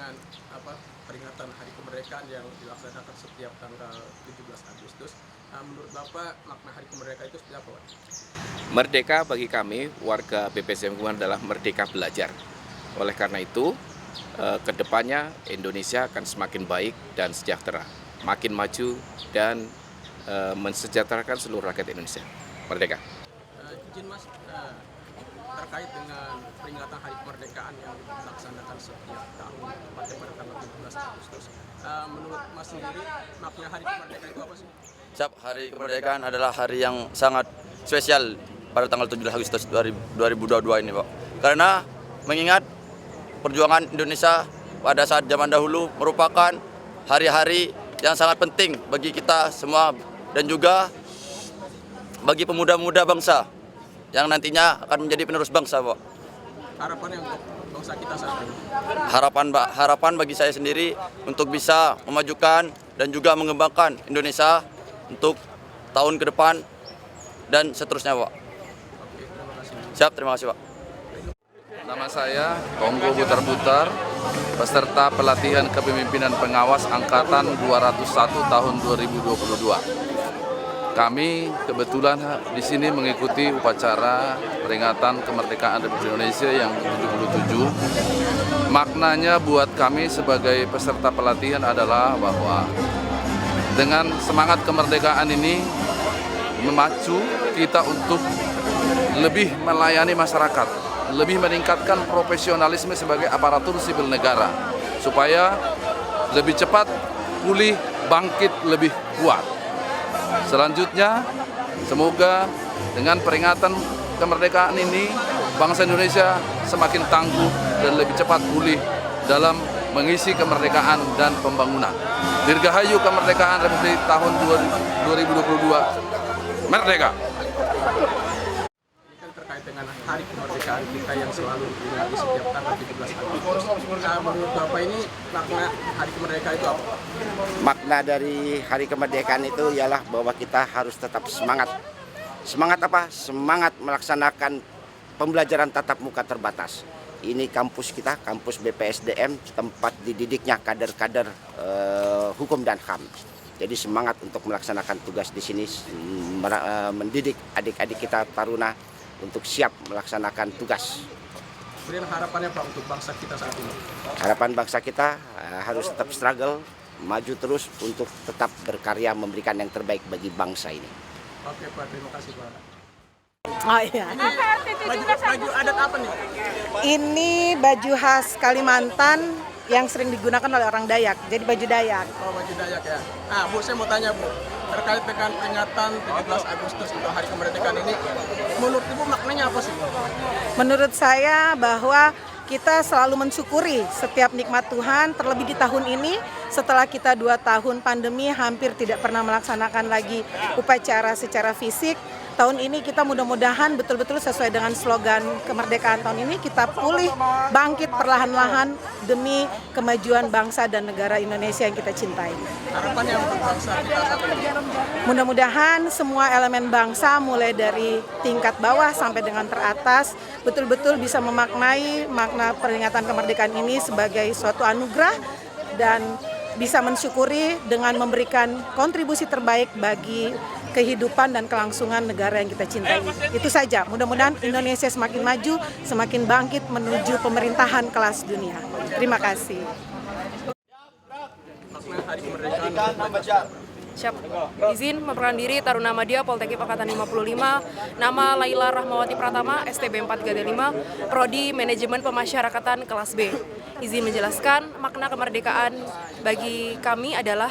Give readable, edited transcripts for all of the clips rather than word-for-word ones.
dengan peringatan Hari Kemerdekaan yang dilaksanakan setiap tanggal 17 Agustus. Menurut Bapak, makna Hari Kemerdekaan itu seperti apa, Pak? Merdeka bagi kami, warga BPSDM Lingkungan, adalah merdeka belajar. Oleh karena itu, kedepannya Indonesia akan semakin baik dan sejahtera, makin maju dan mensejahterakan seluruh rakyat Indonesia. Merdeka. Izin Mas, terkait dengan peringatan Hari Kemerdekaan yang dilaksanakan setiap tahun tepatnya pada tanggal 17 Agustus. Menurut Mas sendiri, makna Hari Kemerdekaan itu apa sih? Hari Kemerdekaan adalah hari yang sangat spesial pada tanggal 17 Agustus 2022 ini, Pak. Karena mengingat perjuangan Indonesia pada saat zaman dahulu merupakan hari-hari yang sangat penting bagi kita semua dan juga bagi pemuda-pemuda bangsa yang nantinya akan menjadi penerus bangsa, Pak. Harapan yang untuk bangsa kita saat ini? Harapan bagi saya sendiri untuk bisa memajukan dan juga mengembangkan Indonesia untuk tahun ke depan dan seterusnya, Pak. Oke, terima kasih. Siap, terima kasih, Pak. Nama saya Konggo Butar-Butar, peserta pelatihan kepemimpinan pengawas Angkatan 201 tahun 2022. Kami kebetulan di sini mengikuti upacara peringatan kemerdekaan Republik Indonesia yang ke-77. Maknanya buat kami sebagai peserta pelatihan adalah bahwa dengan semangat kemerdekaan ini memacu kita untuk lebih melayani masyarakat, lebih meningkatkan profesionalisme sebagai aparatur sipil negara, supaya lebih cepat pulih, bangkit lebih kuat. Selanjutnya, semoga dengan peringatan kemerdekaan ini, bangsa Indonesia semakin tangguh dan lebih cepat pulih dalam mengisi kemerdekaan dan pembangunan. Dirgahayu kemerdekaan Republik tahun 2022. Merdeka! Ini kan terkait dengan Hari Kemerdekaan kita yang selalu diperingati setiap tanggal 17 Agustus. Menurut Bapak ini makna Hari Kemerdekaan itu apa? Makna dari Hari Kemerdekaan itu ialah bahwa kita harus tetap semangat. Semangat apa? Semangat melaksanakan pembelajaran tatap muka terbatas. Ini kampus kita, kampus BPSDM, tempat dididiknya kader-kader hukum dan HAM. Jadi semangat untuk melaksanakan tugas di sini, mendidik adik-adik kita taruna untuk siap melaksanakan tugas. Kemudian harapannya Pak untuk bangsa kita saat ini? Harapan bangsa kita harus tetap struggle, maju terus untuk tetap berkarya memberikan yang terbaik bagi bangsa ini. Oke Pak, terima kasih Pak. Oh iya. Baju adat apa nih? Ini baju khas Kalimantan yang sering digunakan oleh orang Dayak. Jadi baju Dayak. Oh, baju Dayak ya. Bu, saya mau tanya Bu, terkait dengan peringatan 17 Agustus untuk Hari Kemerdekaan ini, menurut Ibu maknanya apa sih? Menurut saya bahwa kita selalu mensyukuri setiap nikmat Tuhan, terlebih di tahun ini setelah kita 2 tahun pandemi hampir tidak pernah melaksanakan lagi upacara secara fisik. Tahun ini kita mudah-mudahan betul-betul sesuai dengan slogan kemerdekaan tahun ini, kita pulih, bangkit perlahan-lahan demi kemajuan bangsa dan negara Indonesia yang kita cintai. Harapannya untuk bangsa kita saat ini? Mudah-mudahan semua elemen bangsa mulai dari tingkat bawah sampai dengan teratas betul-betul bisa memaknai makna peringatan kemerdekaan ini sebagai suatu anugerah dan bisa mensyukuri dengan memberikan kontribusi terbaik bagi kehidupan dan kelangsungan negara yang kita cintai. Itu saja, mudah-mudahan Indonesia semakin maju, semakin bangkit menuju pemerintahan kelas dunia. Terima kasih. Makna Hari Kemerdekaan. Siap. Izin memperkenalkan diri, Taruna Madya Polteknik Angkatan 55, nama Laila Rahmawati Pratama, STB 435, Prodi Manajemen Pemasyarakatan kelas B. Izin menjelaskan, makna kemerdekaan bagi kami adalah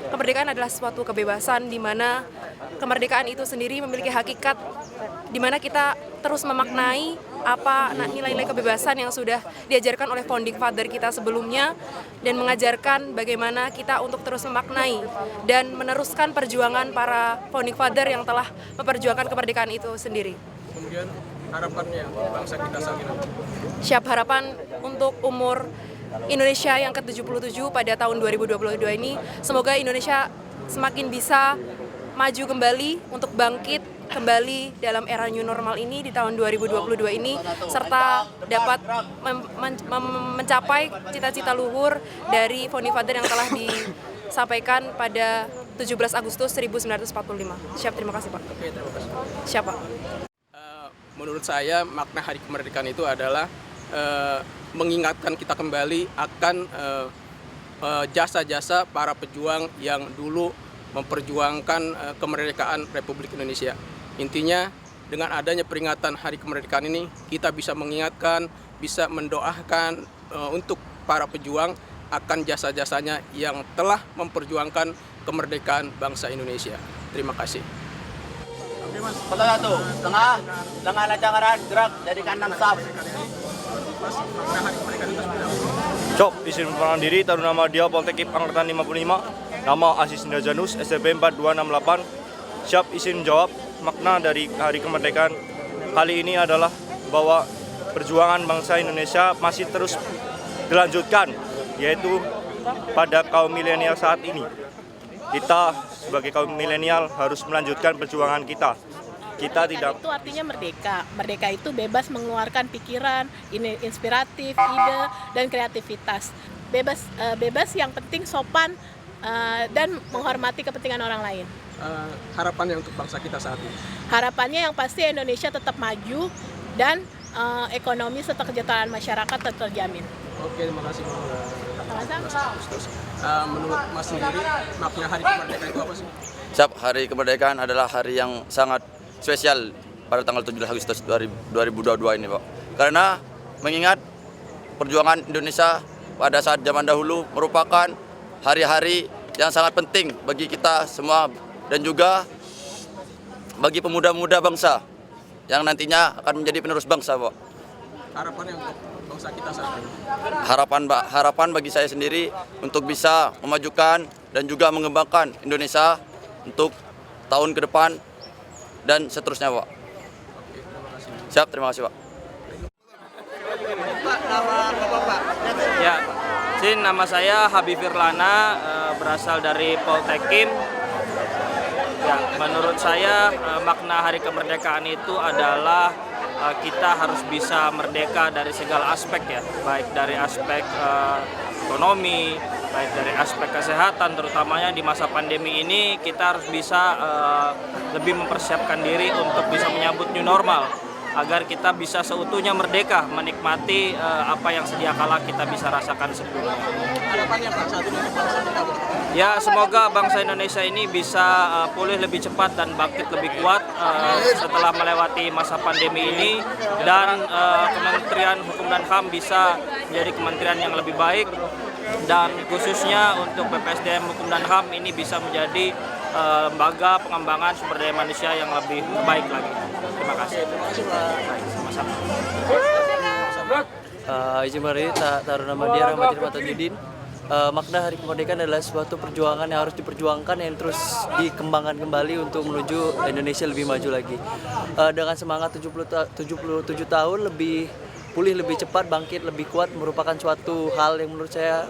kemerdekaan adalah suatu kebebasan di mana kemerdekaan itu sendiri memiliki hakikat di mana kita terus memaknai apa nilai-nilai kebebasan yang sudah diajarkan oleh founding father kita sebelumnya dan mengajarkan bagaimana kita untuk terus memaknai dan meneruskan perjuangan para founding father yang telah memperjuangkan kemerdekaan itu sendiri. Kemudian harapannya untuk bangsa kita saat ini? Siap harapan untuk umur Indonesia yang ke-77 pada tahun 2022 ini, semoga Indonesia semakin bisa maju kembali untuk bangkit kembali dalam era new normal ini di tahun 2022 ini, serta dapat mencapai cita-cita luhur dari Founding Father yang telah disampaikan pada 17 Agustus 1945. Siap, terima kasih Pak. Oke, terima kasih. Siapa? Menurut saya makna Hari Kemerdekaan itu adalah mengingatkan kita kembali akan jasa-jasa para pejuang yang dulu memperjuangkan kemerdekaan Republik Indonesia. Intinya dengan adanya peringatan Hari Kemerdekaan ini kita bisa mengingatkan, bisa mendoakan untuk para pejuang akan jasa-jasanya yang telah memperjuangkan kemerdekaan bangsa Indonesia. Terima kasih. Kota 1, tengah lancaran gerak jadikan 6 saf. Cok, izin perkenalkan diri, Taruna Madya Poltekip Angkatan 55. Nama Aziz Indrajanus, STB 4268. Siap izin jawab. Makna dari Hari Kemerdekaan kali ini adalah bahwa perjuangan bangsa Indonesia masih terus dilanjutkan, yaitu pada kaum milenial saat ini. Kita sebagai kaum milenial harus melanjutkan perjuangan kita. Kita tidak. Itu artinya merdeka. Merdeka itu bebas mengeluarkan pikiran, inspiratif, ide, dan kreativitas. Bebas yang penting sopan dan menghormati kepentingan orang lain. Harapannya untuk bangsa kita saat ini? Harapannya yang pasti Indonesia tetap maju dan ekonomi serta kesejahteraan masyarakat tetap terjamin. Oke, terima kasih. Sama-sama. Menurut Mas sendiri, makna Hari Kemerdekaan itu apa sih? Siap, Hari Kemerdekaan adalah hari yang sangat spesial pada tanggal 17 Agustus 2022 ini, Pak. Karena mengingat perjuangan Indonesia pada saat zaman dahulu merupakan hari-hari yang sangat penting bagi kita semua dan juga bagi pemuda-pemuda bangsa yang nantinya akan menjadi penerus bangsa, Pak. Harapannya untuk bangsa kita saat ini? Harapan bagi saya sendiri untuk bisa memajukan dan juga mengembangkan Indonesia untuk tahun ke depan dan seterusnya, Pak. Oke, terima kasih. Siap, terima kasih, Pak. Pak, nama Bapak? Ya, nama saya Habib Firlana, berasal dari Poltekim. Ya, menurut saya makna Hari Kemerdekaan itu adalah kita harus bisa merdeka dari segala aspek ya, baik dari aspek ekonomi, baik dari aspek kesehatan, terutamanya di masa pandemi ini kita harus bisa lebih mempersiapkan diri untuk bisa menyambut new normal, agar kita bisa seutuhnya merdeka menikmati apa yang sedia kala kita bisa rasakan sebelumnya. Harapannya Pak saat ini untuk bangsa kita, Pak? Ya, semoga bangsa Indonesia ini bisa pulih lebih cepat dan bangkit lebih kuat setelah melewati masa pandemi ini, dan Kementerian Hukum dan HAM bisa menjadi kementerian yang lebih baik, dan khususnya untuk BPSDM Hukum dan HAM ini bisa menjadi lembaga pengembangan sumber daya manusia yang lebih baik lagi. Terima kasih. Terima kasih, Pak. Baik, sama-sama. Izin berdiri, Taruna Madya Rahmatil Matajudin. Makna Hari Kemerdekaan adalah suatu perjuangan yang harus diperjuangkan, yang terus dikembangkan kembali untuk menuju Indonesia lebih maju lagi. Dengan semangat 77 tahun lebih pulih lebih cepat, bangkit lebih kuat, merupakan suatu hal yang menurut saya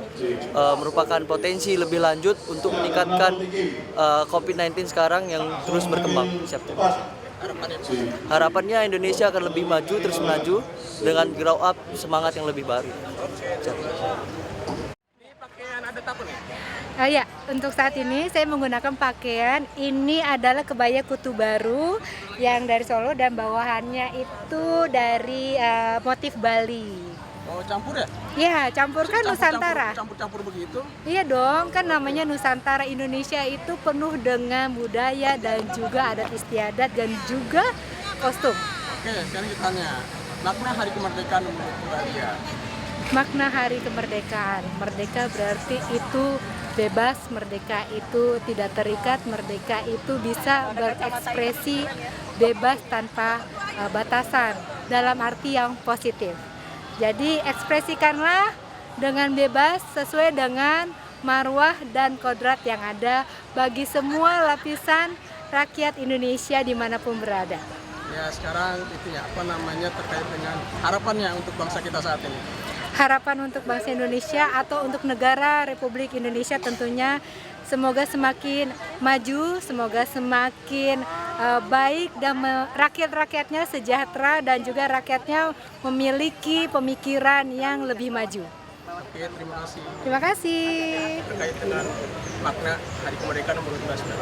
merupakan potensi lebih lanjut untuk meningkatkan COVID-19 sekarang yang terus berkembang. Siap. Harapannya Indonesia akan lebih maju, terus maju dengan grow up, semangat yang lebih baru. Siap. Ya, untuk saat ini saya menggunakan pakaian ini adalah kebaya kutu baru yang dari Solo dan bawahannya itu dari motif Bali. Oh, campur ya? Iya, campur kan Nusantara. Campur-campur begitu? Iya dong, kan namanya Nusantara. Indonesia itu penuh dengan budaya dan juga adat istiadat dan juga kostum. Oke, sekarang kita tanya, makna Hari Kemerdekaan menurut Mbak. Makna Hari Kemerdekaan, merdeka berarti itu bebas, merdeka itu tidak terikat, merdeka itu bisa berekspresi bebas tanpa batasan dalam arti yang positif. Jadi ekspresikanlah dengan bebas sesuai dengan marwah dan kodrat yang ada bagi semua lapisan rakyat Indonesia dimanapun berada. Ya, sekarang itu ya, terkait dengan harapannya untuk bangsa kita saat ini. Harapan untuk bangsa Indonesia atau untuk negara Republik Indonesia tentunya semoga semakin maju, semoga semakin baik dan rakyat-rakyatnya sejahtera dan juga rakyatnya memiliki pemikiran yang lebih maju. Oke, terima kasih. Terima kasih. Terkait dengan makna Hari Kemerdekaan menurut Mbak Asna.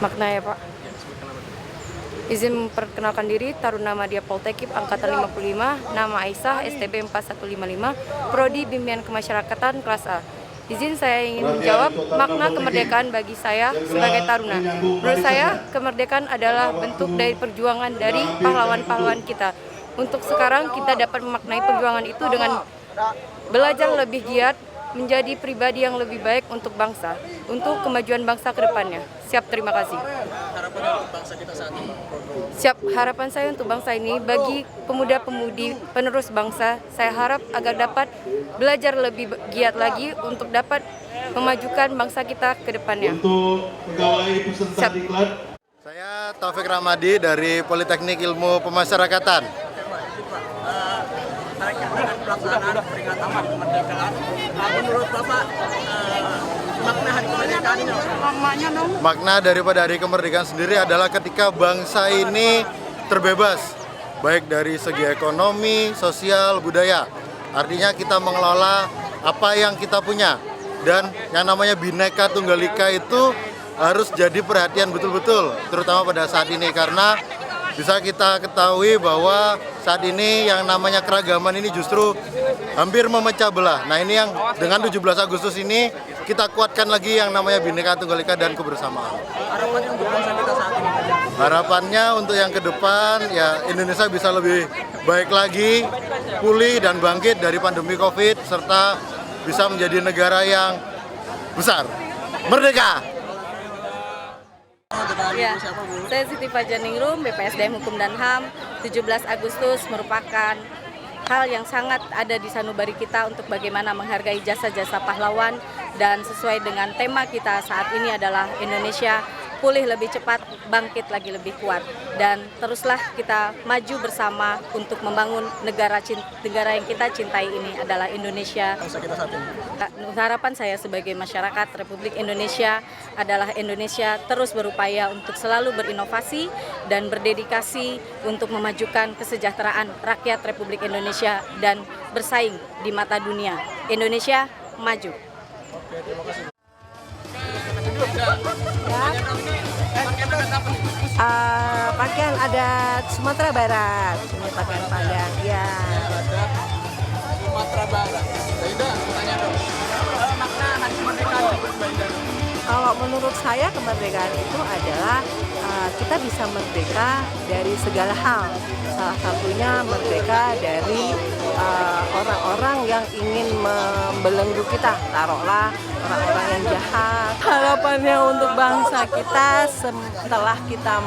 Makna ya Pak. Ya, sebutkan nama dulu. Izin memperkenalkan diri, Taruna Madya Poltekip Angkatan 55, nama Aisyah, STB 4155, Prodi Bimbingan Kemasyarakatan kelas A. Izin saya ingin menjawab makna kemerdekaan bagi saya sebagai taruna. Menurut saya, kemerdekaan adalah bentuk dari perjuangan dari pahlawan-pahlawan kita. Untuk sekarang kita dapat memaknai perjuangan itu dengan belajar lebih giat, menjadi pribadi yang lebih baik untuk bangsa, untuk kemajuan bangsa ke depannya. Siap, terima kasih. Harapan untuk bangsa kita saat ini. Siap, harapan saya untuk bangsa ini, bagi pemuda-pemudi penerus bangsa, saya harap agar dapat belajar lebih giat lagi untuk dapat memajukan bangsa kita ke depannya. Untuk pegawai peserta diklat. Saya Taufik Ramadi dari Politeknik Ilmu Pemasyarakatan. Dengan pelaksanaan peringatan Hari Kemerdekaan, menurut Bapak makna Hari Kemerdekaan ini apa? Makna daripada Hari Kemerdekaan sendiri adalah ketika bangsa ini terbebas, baik dari segi ekonomi, sosial, budaya. Artinya kita mengelola apa yang kita punya. Dan yang namanya Bhinneka Tunggal Ika itu harus jadi perhatian betul-betul, terutama pada saat ini, karena bisa kita ketahui bahwa saat ini yang namanya keragaman ini justru hampir memecah belah. Nah, ini yang dengan 17 Agustus ini kita kuatkan lagi yang namanya Bhinneka Tunggal Ika dan kebersamaan. Harapannya untuk bangsa kita saat ini? Harapannya untuk yang ke depan ya Indonesia bisa lebih baik lagi, pulih dan bangkit dari pandemi Covid serta bisa menjadi negara yang besar. Merdeka! Ya, saya Siti Fajaningrum, BPSDM Hukum dan HAM. 17 Agustus merupakan hal yang sangat ada di sanubari kita untuk bagaimana menghargai jasa-jasa pahlawan, dan sesuai dengan tema kita saat ini adalah Indonesia pulih lebih cepat, bangkit lagi lebih kuat, dan teruslah kita maju bersama untuk membangun negara yang kita cintai ini adalah Indonesia. Harapan saya sebagai masyarakat Republik Indonesia adalah Indonesia terus berupaya untuk selalu berinovasi dan berdedikasi untuk memajukan kesejahteraan rakyat Republik Indonesia dan bersaing di mata dunia. Indonesia maju. Oke, terima kasih. Pakaian adat Sumatera Barat, ini pakaian Padang, ya. Sumatera Barat. Zaida, tanya dong. Makna Hari Kemerdekaan menurut Zaida? Kalau menurut saya kemerdekaan itu adalah kita bisa merdeka dari segala hal. Salah satunya merdeka dari orang-orang yang ingin membelenggu kita, taruhlah orang-orang yang jahat. Harapannya untuk bangsa kita setelah kita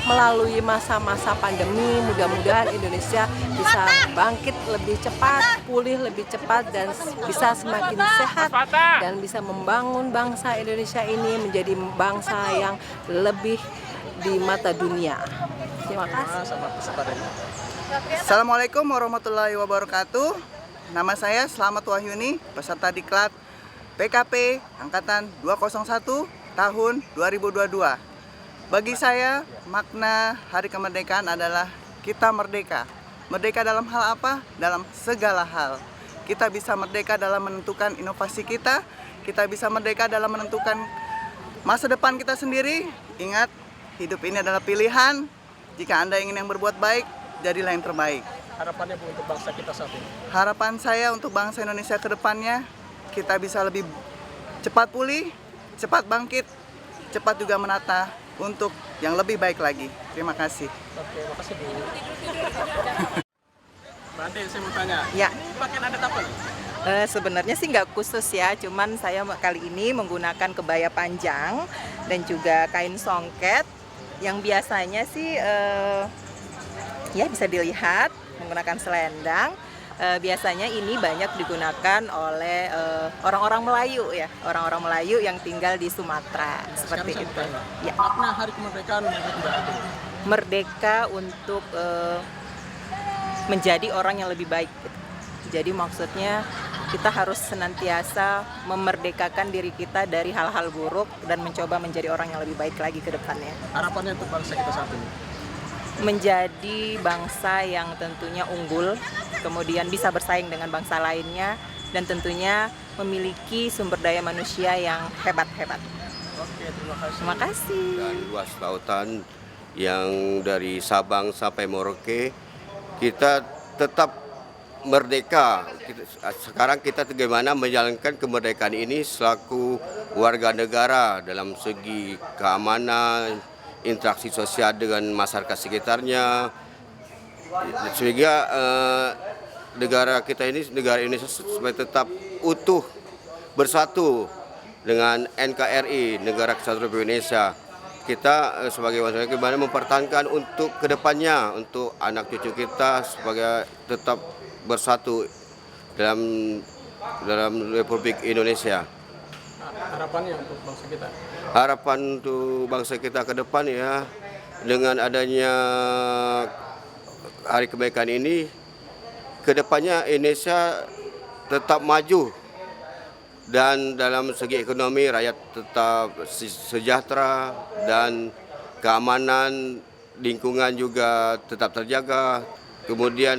melalui masa-masa pandemi, mudah-mudahan Indonesia bisa bangkit lebih cepat, pulih lebih cepat, dan bisa semakin sehat dan bisa membangun bangsa Indonesia ini menjadi bangsa yang lebih di mata dunia. Terima kasih. Assalamualaikum warahmatullahi wabarakatuh. Nama saya Slamet Wahyuni, peserta diklat PKP Angkatan 201 tahun 2022. Bagi saya, makna Hari Kemerdekaan adalah kita merdeka. Merdeka dalam hal apa? Dalam segala hal. Kita bisa merdeka dalam menentukan inovasi kita bisa merdeka dalam menentukan masa depan kita sendiri. Ingat, hidup ini adalah pilihan. Jika Anda ingin yang berbuat baik, jadilah yang terbaik. Harapannya Bu untuk bangsa kita saat ini? Harapan saya untuk bangsa Indonesia ke depannya, kita bisa lebih cepat pulih, cepat bangkit, cepat juga menata untuk yang lebih baik lagi. Terima kasih. Oke, makasih Bu. Mbak Ande, saya mau tanya. Ya. Pakaian adat apa nih? Sebenarnya sih nggak khusus ya, cuman saya kali ini menggunakan kebaya panjang dan juga kain songket yang biasanya sih ya bisa dilihat menggunakan selendang. Biasanya ini banyak digunakan oleh orang-orang Melayu ya, orang-orang Melayu yang tinggal di Sumatera. Seperti itu. Ya. Makna Hari Kemerdekaan menurut Mbak Ande? Merdeka untuk menjadi orang yang lebih baik. Jadi maksudnya kita harus senantiasa memerdekakan diri kita dari hal-hal buruk dan mencoba menjadi orang yang lebih baik lagi ke depannya. Harapannya untuk bangsa kita saat ini? Menjadi bangsa yang tentunya unggul, kemudian bisa bersaing dengan bangsa lainnya, dan tentunya memiliki sumber daya manusia yang hebat-hebat. Oke, terima kasih. Terima kasih. Dan luas lautan yang dari Sabang sampai Merauke, kita tetap merdeka. Sekarang kita bagaimana menjalankan kemerdekaan ini selaku warga negara dalam segi keamanan, interaksi sosial dengan masyarakat sekitarnya, sehingga negara kita ini, negara Indonesia supaya tetap utuh, bersatu dengan NKRI, Negara Kesatuan Republik Indonesia. Kita sebagai masyarakat bagaimana mempertahankan untuk kedepannya, untuk anak cucu kita supaya tetap bersatu dalam Republik Indonesia. Harapannya untuk bangsa kita? Harapan untuk bangsa kita ke depan ya, dengan adanya Hari Kemerdekaan ini, kedepannya Indonesia tetap maju, dan dalam segi ekonomi rakyat tetap sejahtera, dan keamanan lingkungan juga tetap terjaga. Kemudian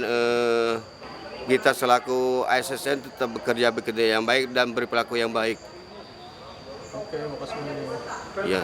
kita selaku ASN tetap bekerja yang baik dan berperilaku yang baik. Oke, makasih. Ya.